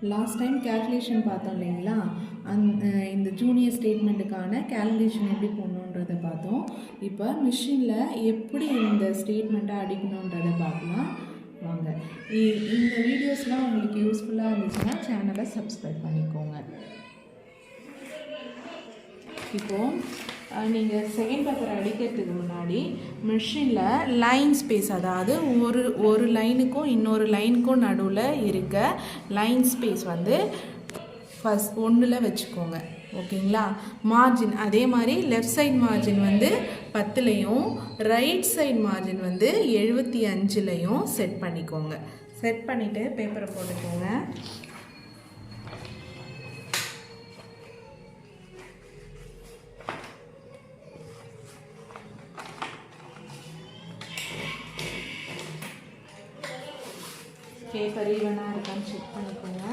Last time calculation பார்த்தோம் இல்லைங்களா, இந்த ஜூனியர் ஸ்டேட்மெண்ட்டுக்கான கேல்குலேஷன் எப்படி போடணுன்றதை பார்த்தோம். இப்போ மிஷினில் எப்படி இந்த ஸ்டேட்மெண்ட்டை அடிக்கணுன்றதை பார்க்கலாம் வாங்க. இந்த வீடியோஸ்லாம் உங்களுக்கு யூஸ்ஃபுல்லாக இருந்துச்சுன்னா சேனலை சப்ஸ்கிரைப் பண்ணிக்கோங்க. இப்போது நீங்கள் செகண்ட் பேப்பர் அடிக்கிறதுக்கு முன்னாடி மிஷினில் லைன் ஸ்பேஸ், அதாவது ஒரு லைனுக்கும் இன்னொரு லைனுக்கும் நடுவில் இருக்க லைன் ஸ்பேஸ் வந்து ஃபஸ்ட் 1 வச்சுக்கோங்க. ஓகேங்களா? மார்ஜின் அதே மாதிரி லெஃப்ட் சைட் மார்ஜின் வந்து 10லையும் ரைட் சைட் மார்ஜின் வந்து 75லையும் செட் பண்ணிக்கோங்க. செட் பண்ணிவிட்டு பேப்பரை போட்டுக்கோங்க. பேப்பர் ஈவனாக இருக்கான்னு செக் பண்ணிக்கோங்க.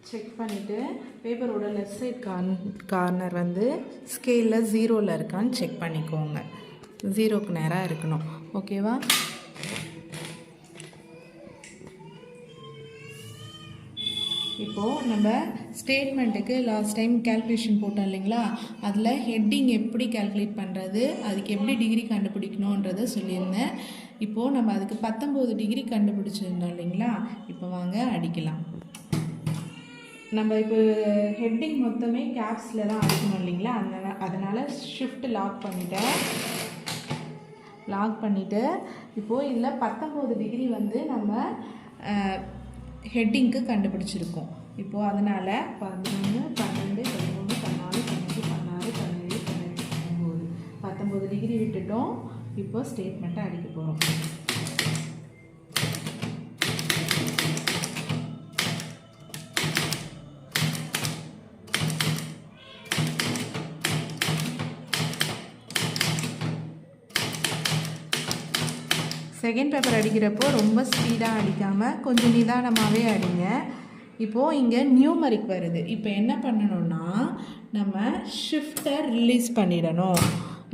செக் பண்ணிவிட்டு பேப்பரோட லெஃப்ட் சைட் கார்னர் வந்து ஸ்கேலில் 0ல் இருக்கான்னு செக் பண்ணிக்கோங்க. 0க்கு நேராக இருக்கணும். ஓகேவா? இப்போது நம்ம ஸ்டேட்மெண்ட்டுக்கு லாஸ்ட் டைம் கேல்குலேஷன் போட்டோம் இல்லைங்களா, அதில் ஹெட்டிங் எப்படி கேல்குலேட் பண்ணுறது, அதுக்கு எப்படி டிகிரி கண்டுபிடிக்கணுன்றதை சொல்லியிருந்தேன். இப்போது நம்ம அதுக்கு 19 டிகிரி கண்டுபிடிச்சிருந்தோம் இல்லைங்களா. இப்போ வாங்க அடிக்கலாம். நம்ம இப்போ ஹெட்டிங் மொத்தமே கேப்ஸில் தான் அடிக்கணும் இல்லைங்களா, அதனால் ஷிஃப்ட் லாக் பண்ணிவிட்டு இப்போது இதில் 19 டிகிரி வந்து நம்ம ஹெட்டிங்க்கு கண்டுபிடிச்சிருக்கோம். இப்போது அதனால் 11, 12, 13, 14, 15, 16, 17, 18, 19 டிகிரி விட்டுட்டோம். இப்போது ஸ்டேட்மெண்ட்டை அடிக்க போகிறோம். செகண்ட் பேப்பர் அடிக்கிறப்போ ரொம்ப ஸ்பீடாக அடிக்காமல் கொஞ்சம் நிதானமாகவே அடிங்க. இப்போது இங்கே நியூமரிக் வருது. இப்போ என்ன பண்ணணும்னா நம்ம ஷிஃப்ட்டை ரிலீஸ் பண்ணிடணும்.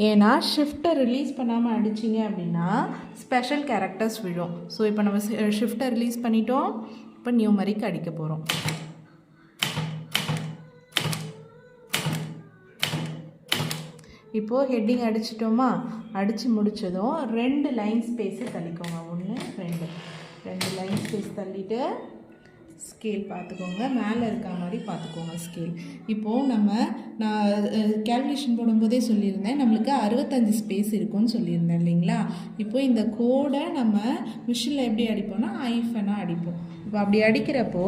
ஏன்னா ஷிஃப்ட்டை ரிலீஸ் பண்ணாமல் அடிச்சிங்க அப்படின்னா ஸ்பெஷல் கேரக்டர்ஸ் விழும். ஸோ இப்போ நம்ம ஷிஃப்ட்டை ரிலீஸ் பண்ணிட்டோம். இப்போ நியூமரிக் அடிக்க போகிறோம். இப்போது ஹெட்டிங் அடிச்சிட்டோமா, அடித்து முடித்ததும் 2 லைன் ஸ்பேஸு தள்ளிக்கோங்க. 1, 2 லைன் ஸ்பேஸ் தள்ளிவிட்டு ஸ்கேல் பார்த்துக்கோங்க, மேலே இருக்க மாதிரி பார்த்துக்கோங்க ஸ்கேல். இப்போது நான் கேல்குலேஷன் போடும்போதே சொல்லியிருந்தேன், நம்மளுக்கு 65 ஸ்பேஸ் இருக்குன்னு சொல்லியிருந்தேன் இல்லைங்களா. இப்போது இந்த கோடை நம்ம மிஷினில் எப்படி அடிப்போம்னா ஐஃபனாக அடிப்போம். இப்போ அப்படி அடிக்கிறப்போ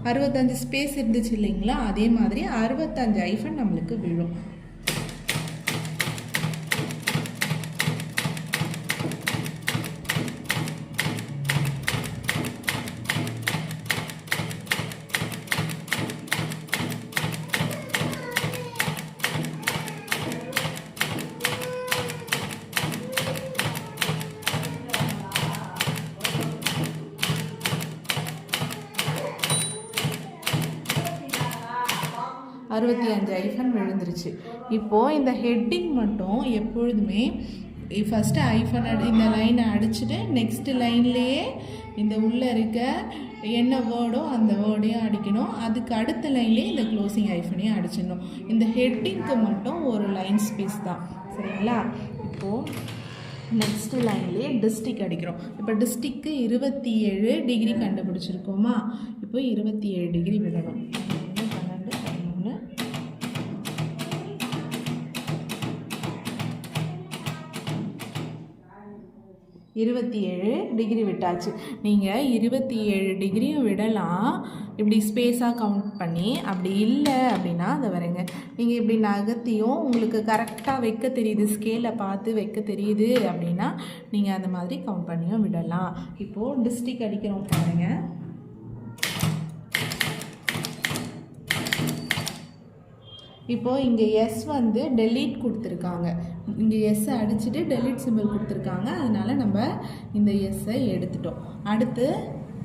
65 ஸ்பேஸ் இருந்துச்சு இல்லைங்களா, அதே மாதிரி 65 ஐஃபன் நம்மளுக்கு விழும். ஐஃபன் விழுந்துருச்சு. இப்போது இந்த ஹெட்டிங் மட்டும் எப்பொழுதுமே ஃபஸ்ட்டு ஐஃபன் இந்த லைனை அடிச்சுட்டு நெக்ஸ்ட்டு லைன்லேயே இந்த உள்ளே இருக்க என்ன வேர்டோ அந்த வேர்டையும் அடிக்கணும். அதுக்கு அடுத்த லைன்லேயே இந்த க்ளோசிங் ஐஃபனையும் அடிச்சிடணும். இந்த ஹெட்டிங்க்கு மட்டும் ஒரு லைன் ஸ்பேஸ் தான். சரிங்களா? இப்போது நெக்ஸ்ட்டு லைன்லேயே டிஸ்ட்ரிக் அடிக்கிறோம். இப்போ டிஸ்ட்ரிக்கு 27 டிகிரி கண்டுபிடிச்சிருக்கோமா. இப்போ 27 டிகிரி விடணும். 27 டிகிரி விட்டாச்சு. நீங்கள் 27 டிகிரியும் விடலாம் இப்படி ஸ்பேஸாக கவுண்ட் பண்ணி. அப்படி இல்லை அப்படின்னா அதை வரங்க, நீங்கள் இப்படி நகர்த்தியும் உங்களுக்கு கரெக்டாக வைக்க தெரியுது, ஸ்கேலை பார்த்து வைக்க தெரியுது அப்படின்னா நீங்கள் அந்த மாதிரி கவுண்ட் பண்ணியும் விடலாம். இப்போது டிஸ்ட்ரிக் அடிக்கிறோம் பாருங்கள். இப்போது இங்கே எஸ் வந்து டெலீட் கொடுத்துருக்காங்க. இங்கே எஸ்ஸை அடிச்சுட்டு டெலீட் சிம்பிள் கொடுத்துருக்காங்க. அதனால் நம்ம இந்த எஸ்ஸை எடுத்துட்டோம். அடுத்து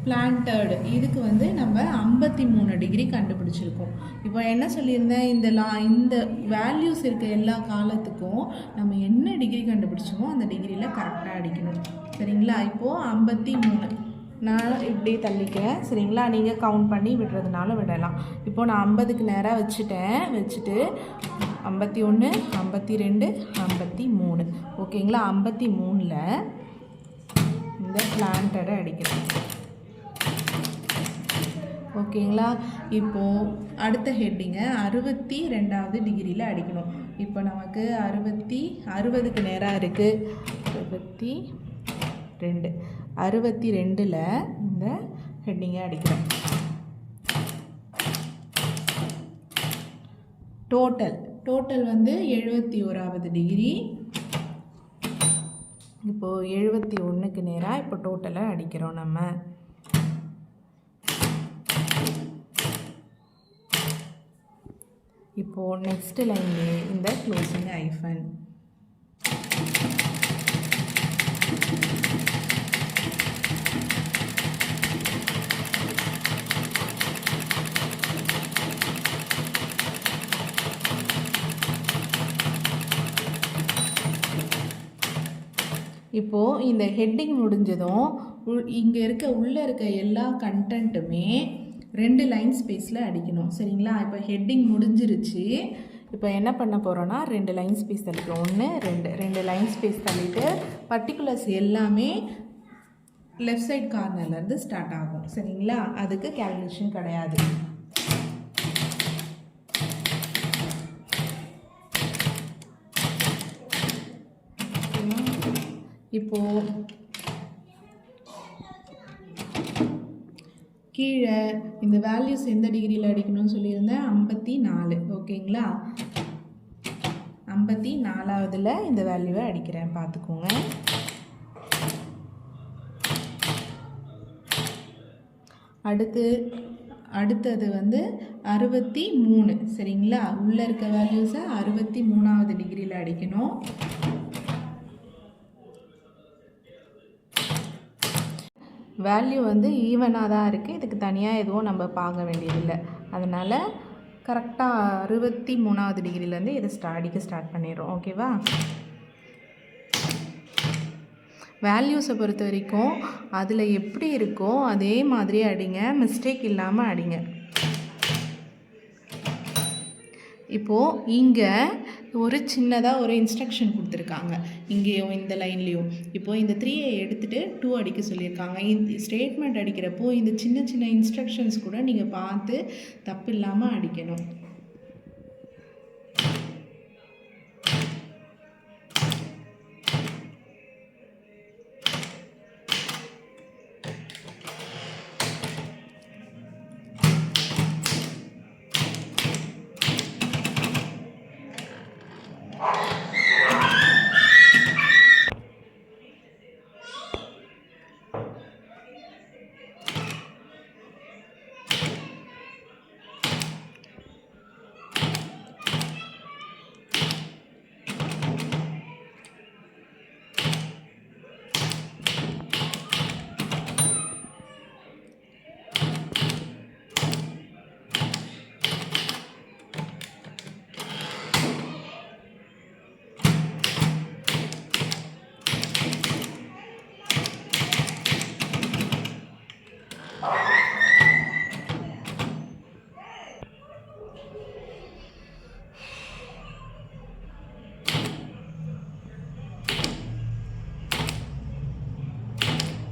பிளான்டர்டு, இதுக்கு வந்து நம்ம 53 டிகிரி கண்டுபிடிச்சிருக்கோம். இப்போ என்ன சொல்லியிருந்தேன், இந்த வேல்யூஸ் இருக்க எல்லா காலத்துக்கும் நம்ம என்ன டிகிரி கண்டுபிடிச்சோமோ அந்த டிகிரியில் கரெக்டாக அடிக்கணும். சரிங்களா? இப்போது 53 நான் இப்படி தள்ளிக்கிறேன் சரிங்களா. நீங்கள் கவுண்ட் பண்ணி விடுறதுனால விடலாம். இப்போது நான் 50க்கு நேராக வச்சுட்டு 51, 52, 53 ஓகேங்களா. 53ல் இந்த பிளான்டடை அடிக்கிறேன் ஓகேங்களா. இப்போது அடுத்த ஹெட்டிங்கை 62வது டிகிரியில் அடிக்கணும். இப்போ நமக்கு 60க்கு நேராக இருக்குது. 62ல் இந்த ஹெட்டிங்கை அடிக்கிறேன். டோட்டல் வந்து 71வது டிகிரி. இப்போது 71க்கு நேராக இப்போ டோட்டலை அடிக்கிறோம் நம்ம. இப்போது நெக்ஸ்ட் லைன்லேயே இந்த க்ளோசிங் ஐஃபன். இப்போது இந்த ஹெட்டிங் முடிஞ்சதும் இங்கே உள்ளே இருக்க எல்லா கண்டென்ட்டுமே 2 லைன் ஸ்பேஸில் அடிக்கணும் சரிங்களா. இப்போ ஹெட்டிங் முடிஞ்சிருச்சு. இப்போ என்ன பண்ண போகிறோன்னா 2 லைன் ஸ்பேஸ் தள்ளிக்கிறோம். 1 2 லைன் ஸ்பேஸ் தள்ளிட்டு பர்டிகுலர்ஸ் எல்லாமே லெஃப்ட் சைட் கார்னர்லேருந்து ஸ்டார்ட் ஆகும் சரிங்களா. அதுக்கு கேல்குலேஷன் கிடையாது. இப்போது கீழே இந்த வேல்யூஸ் எந்த டிகிரியில் அடிக்கணும்னு சொல்லியிருந்தேன் 54 ஓகேங்களா. 54வதுல இந்த வேல்யூவை அடிக்கிறேன் பார்த்துக்கோங்க. அடுத்தது வந்து 63 சரிங்களா. உள்ளே இருக்க வேல்யூஸை 63வது டிகிரியில் அடிக்கணும். வேல்யூ வந்து ஈவனாக தான் இருக்குது. இதுக்கு தனியாக எதுவும் நம்ம பார்க்க வேண்டியதில்லை. அதனால் கரெக்டாக 63வது டிகிரிலேருந்து இதை அடிக்க ஸ்டார்ட் பண்ணிடுறோம் ஓகேவா. வேல்யூஸை பொறுத்த வரைக்கும் அதில் எப்படி இருக்கோ அதே மாதிரி அடிங்க, மிஸ்டேக் இல்லாமல் அடிங்க. இப்போது இங்கே ஒரு சின்னதாக ஒரு இன்ஸ்ட்ரக்ஷன் கொடுத்துருக்காங்க இங்கேயும் இந்த லைன்லேயும். இப்போது இந்த 3ஐ எடுத்துகிட்டு 2 அடிக்க சொல்லியிருக்காங்க. இந்த ஸ்டேட்மெண்ட் அடிக்கிறப்போ இந்த சின்ன சின்ன இன்ஸ்ட்ரக்ஷன்ஸ் கூட நீங்கள் பார்த்து தப்பு இல்லாமல் அடிக்கணும்.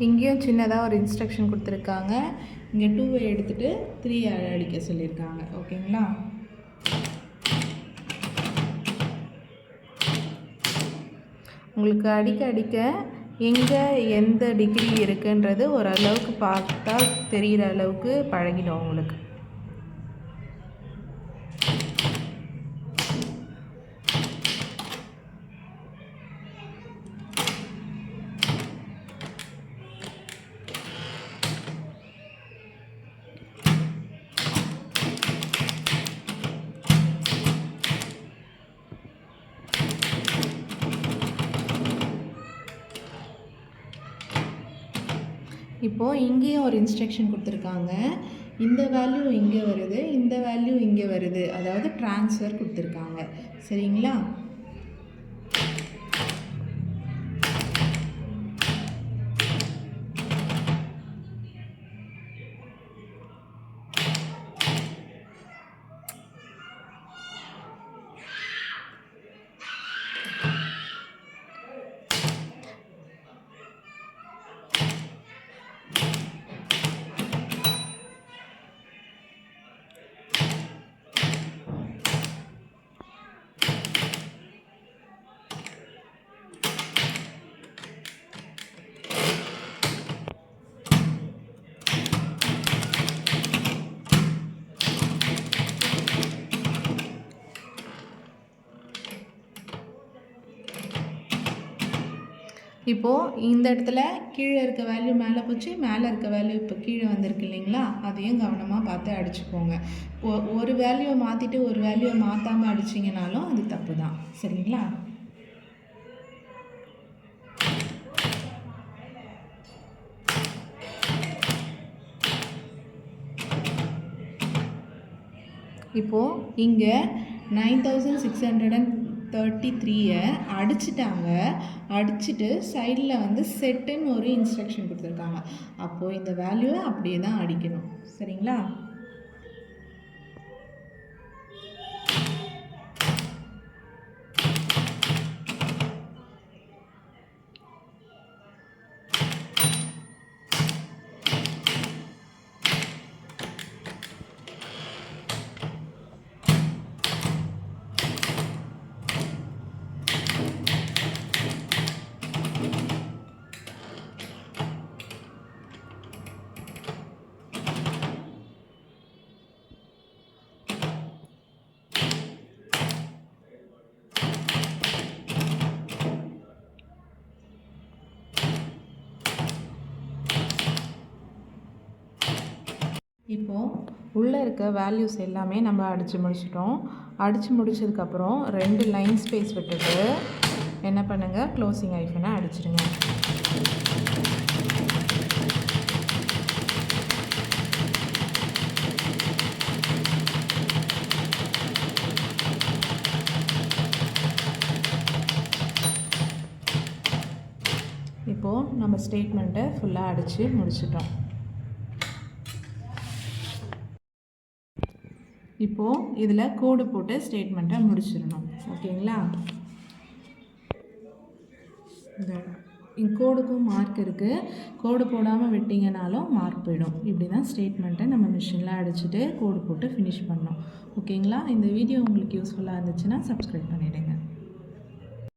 இங்கேயும் சின்னதாக ஒரு இன்ஸ்ட்ரக்ஷன் கொடுத்துருக்காங்க. இங்கே 2ஐ எடுத்துகிட்டு 3 அடிக்க சொல்லியிருக்காங்க ஓகேங்களா. உங்களுக்கு அடிக்க எங்கே எந்த டிகிரி இருக்குன்றது ஓரளவுக்கு பார்த்தா தெரிகிற அளவுக்கு பழகிடும் உங்களுக்கு. இப்போது இங்கேயும் ஒரு இன்ஸ்ட்ரக்ஷன் கொடுத்துருக்காங்க. இந்த வேல்யூ இங்கே வருது, இந்த வேல்யூ இங்கே வருது, அதாவது ட்ரான்ஸ்ஃபர் கொடுத்துருக்காங்க சரிங்களா. இப்போது இந்த இடத்துல கீழே இருக்க வேல்யூ மேலே போச்சு, மேலே இருக்க வேல்யூ இப்போ கீழே வந்திருக்கு இல்லைங்களா, அதையும் கவனமாக பார்த்து அடிச்சுக்கோங்க. ஒரு வேல்யூவை மாற்றிட்டு ஒரு வேல்யூவை மாற்றாமல் அடிச்சிங்கனாலும் அது தப்பு தான். சரிங்களா? இப்போது இங்கே 9633 அடிச்சிட்டாங்க. அடிச்சுட்டு சைடில் வந்து செட்டுன்னு ஒரு இன்ஸ்ட்ரக்ஷன் கொடுத்துருக்காங்க. அப்போது இந்த வேல்யூவை அப்படியே தான் அடிக்கணும். சரிங்களா? இப்போது உள்ளே இருக்க வேல்யூஸ் எல்லாமே நம்ம அடித்து முடிச்சிட்டோம். அடித்து முடிச்சதுக்கப்புறம் 2 லைன் ஸ்பேஸ் விட்டுட்டு என்ன பண்ணுங்கள், க்ளோசிங் ஐஃபனை அடிச்சிடுங்க. இப்போது நம்ம ஸ்டேட்மெண்ட்டை ஃபுல்லாக அடித்து முடிச்சிட்டோம். இப்போது இதில் கோடு போட்டு ஸ்டேட்மெண்ட்டை முடிச்சிடணும். ஓகேங்களா? இந்த கோடுக்கும் மார்க் இருக்குது. கோடு போடாமல் விட்டிங்கனாலும் மார்க் போயிடும். இப்படி தான் ஸ்டேட்மெண்ட்டை நம்ம மிஷினில் அடிச்சுட்டு கோடு போட்டு ஃபினிஷ் பண்ணோம். ஓகேங்களா? இந்த வீடியோ உங்களுக்கு யூஸ்ஃபுல்லாக இருந்துச்சுன்னா சப்ஸ்கிரைப் பண்ணிவிடுங்க.